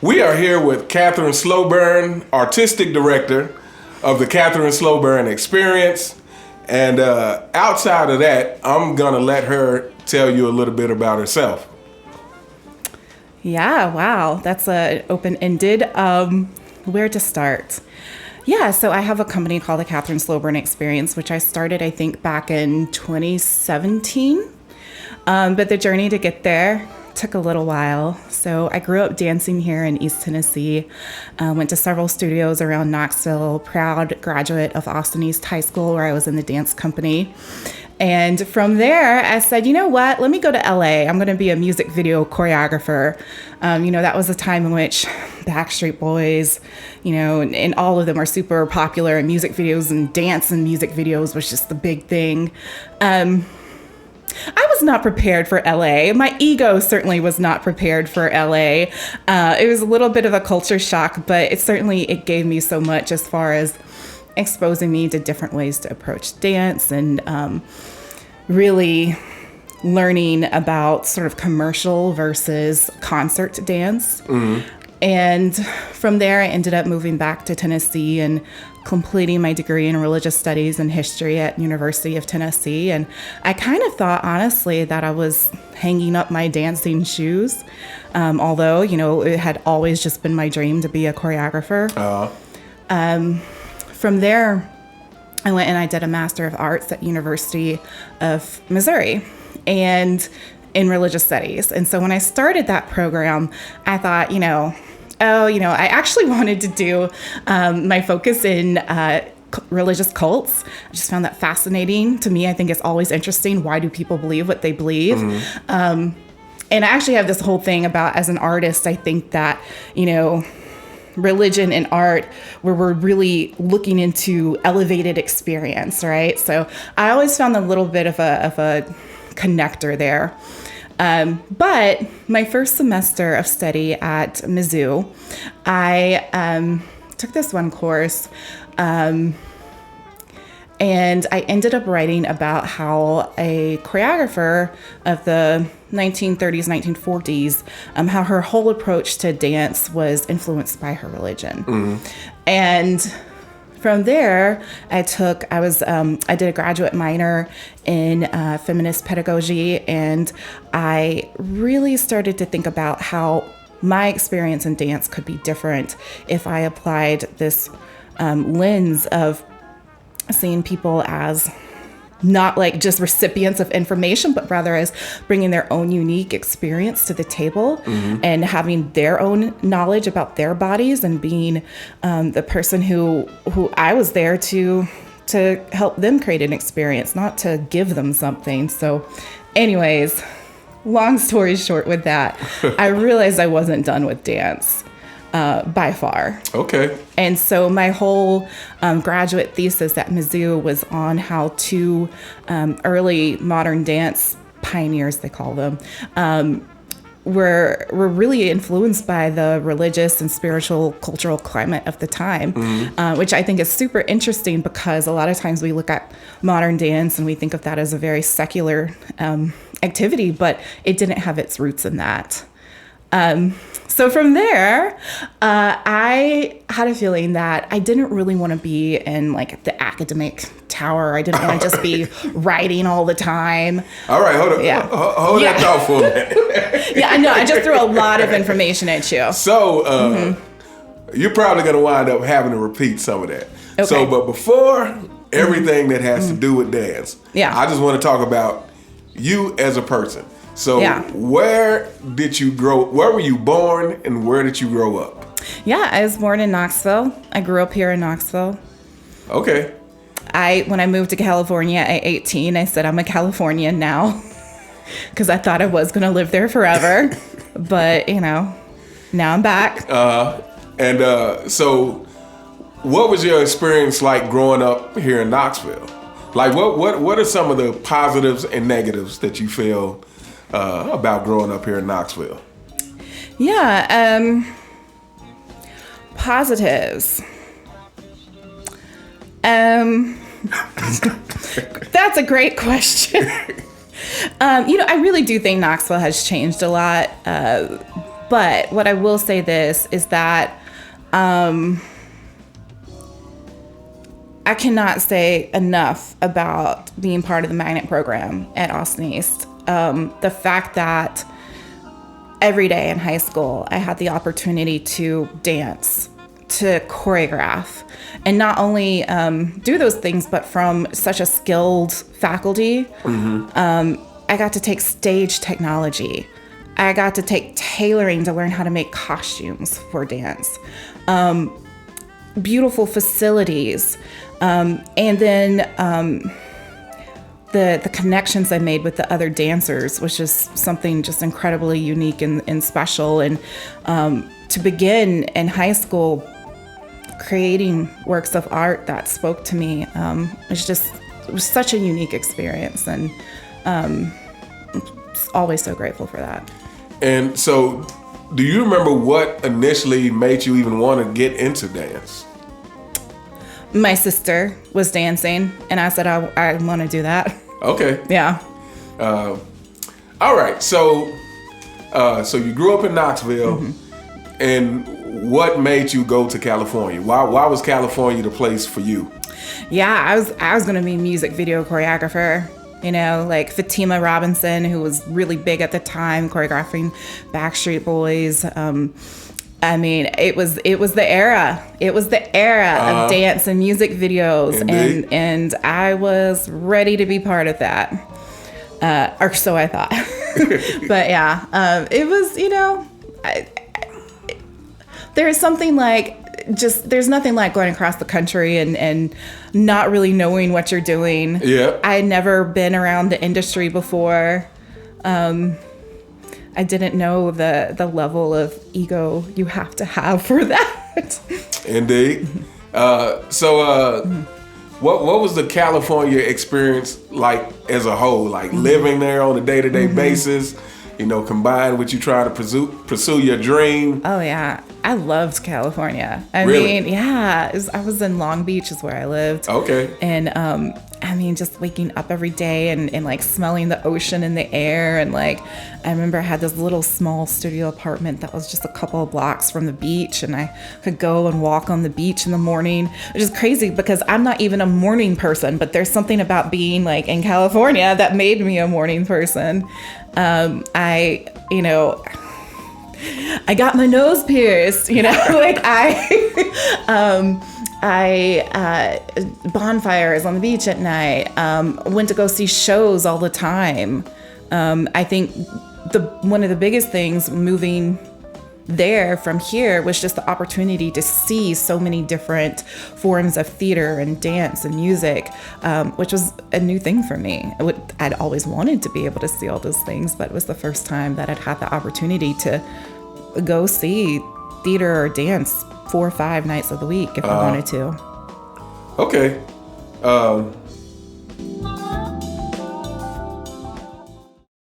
We are here with Katharine Slowburn, Artistic Director of the Katharine Slowburn Experience. And outside of that, I'm going to let her tell you a little bit about herself. Yeah, wow. That's open-ended. Where to start? Yeah, so I have a company called the Katharine Slowburn Experience, which I started, I think, back in 2017. But the journey to get there took a little while. So I grew up dancing here in East Tennessee, went to several studios around Knoxville, proud graduate of Austin East High School, where I was in the dance company. And from there, I said, you know what, let me go to LA. I'm going to be a music video choreographer. That was a time in which Backstreet Boys, and all of them are super popular, and music videos and dance and music videos was just the big thing. I was not prepared for LA. My ego certainly was not prepared for LA. It was a little bit of a culture shock, but it gave me so much as far as exposing me to different ways to approach dance and really learning about sort of commercial versus concert dance. Mm-hmm. And from there, I ended up moving back to Tennessee and completing my degree in religious studies and history at University of Tennessee. And I kind of thought, honestly, that I was hanging up my dancing shoes, although, it had always just been my dream to be a choreographer. From there, I went and I did a Master of Arts at University of Missouri and in religious studies. And so when I started that program, I thought, I actually wanted to do my focus in religious cults. I just found that fascinating. To me, I think it's always interesting. Why do people believe what they believe? Mm-hmm. And I actually have this whole thing about, as an artist, I think that, religion and art, where we're really looking into elevated experience, right? So I always found a little bit of a connector there. But my first semester of study at Mizzou, I took this one course, and I ended up writing about how a choreographer of the 1930s, 1940s, how her whole approach to dance was influenced by her religion. Mm-hmm. And from there, I did a graduate minor in feminist pedagogy, and I really started to think about how my experience in dance could be different if I applied this lens of seeing people as not like just recipients of information, but rather as bringing their own unique experience to the table. Mm-hmm. And having their own knowledge about their bodies and being the person who I was there to help them create an experience, not to give them something. So anyways, long story short with that, I realized I wasn't done with dance. By far. Okay. And so my whole graduate thesis at Mizzou was on how two early modern dance pioneers, they call them, were really influenced by the religious and spiritual cultural climate of the time, mm-hmm. Which I think is super interesting because a lot of times we look at modern dance and we think of that as a very secular activity, but it didn't have its roots in that. So from there, I had a feeling that I didn't really want to be in like the academic tower. I didn't want to just be writing all the time. All right, hold on. Yeah. Hold that thought for a minute. Yeah, I know. I just threw a lot of information at you. So mm-hmm. You're probably going to wind up having to repeat some of that. Okay. So, but before everything mm-hmm. that has mm-hmm. to do with dance, I just want to talk about you as a person. So where did you grow? Where were you born and where did you grow up? Yeah, I was born in Knoxville. I grew up here in Knoxville. Okay. When I moved to California at 18, I said I'm a Californian now because I thought I was going to live there forever. But, now I'm back. So what was your experience like growing up here in Knoxville? Like what are some of the positives and negatives that you feel about growing up here in Knoxville? Yeah, positives. That's a great question. I really do think Knoxville has changed a lot. But what I will say this is that I cannot say enough about being part of the magnet program at Austin East. The fact that every day in high school, I had the opportunity to dance, to choreograph, and not only do those things, but from such a skilled faculty. I got to take stage technology. I got to take tailoring to learn how to make costumes for dance. Beautiful facilities. And then the connections I made with the other dancers was just something just incredibly unique and special. And to begin in high school creating works of art that spoke to me, it was such a unique experience, and always so grateful for that. And so, do you remember what initially made you even want to get into dance? My sister was dancing, and I said, I want to do that. Okay. Yeah. All right. So you grew up in Knoxville, and what made you go to California? Why was California the place for you? Yeah, I was going to be a music video choreographer. You know, like Fatima Robinson, who was really big at the time, choreographing Backstreet Boys. I mean, it was the era. It was the era of dance and music videos, and I was ready to be part of that, or so I thought. But yeah, it was. You know, there's nothing like going across the country and not really knowing what you're doing. Yeah, I had never been around the industry before. I didn't know the level of ego you have to have for that. Indeed. What was the California experience like as a whole? Like living there on a day-to-day basis, you know, combined with you trying to pursue your dream? Oh, yeah. I loved California. I really? mean, yeah. I was in Long Beach is where I lived. Okay. And I mean, just waking up every day and like smelling the ocean in the air. And like, I remember I had this little small studio apartment that was just a couple of blocks from the beach. And I could go and walk on the beach in the morning, which is crazy because I'm not even a morning person. But there's something about being like in California that made me a morning person. I got my nose pierced, you know, like bonfires on the beach at night, went to go see shows all the time. I think one of the biggest things moving there from here was just the opportunity to see so many different forms of theater and dance and music, which was a new thing for me. I'd always wanted to be able to see all those things, but it was the first time that I'd had the opportunity to go see theater or dance 4 or 5 nights of the week if I wanted to. Okay.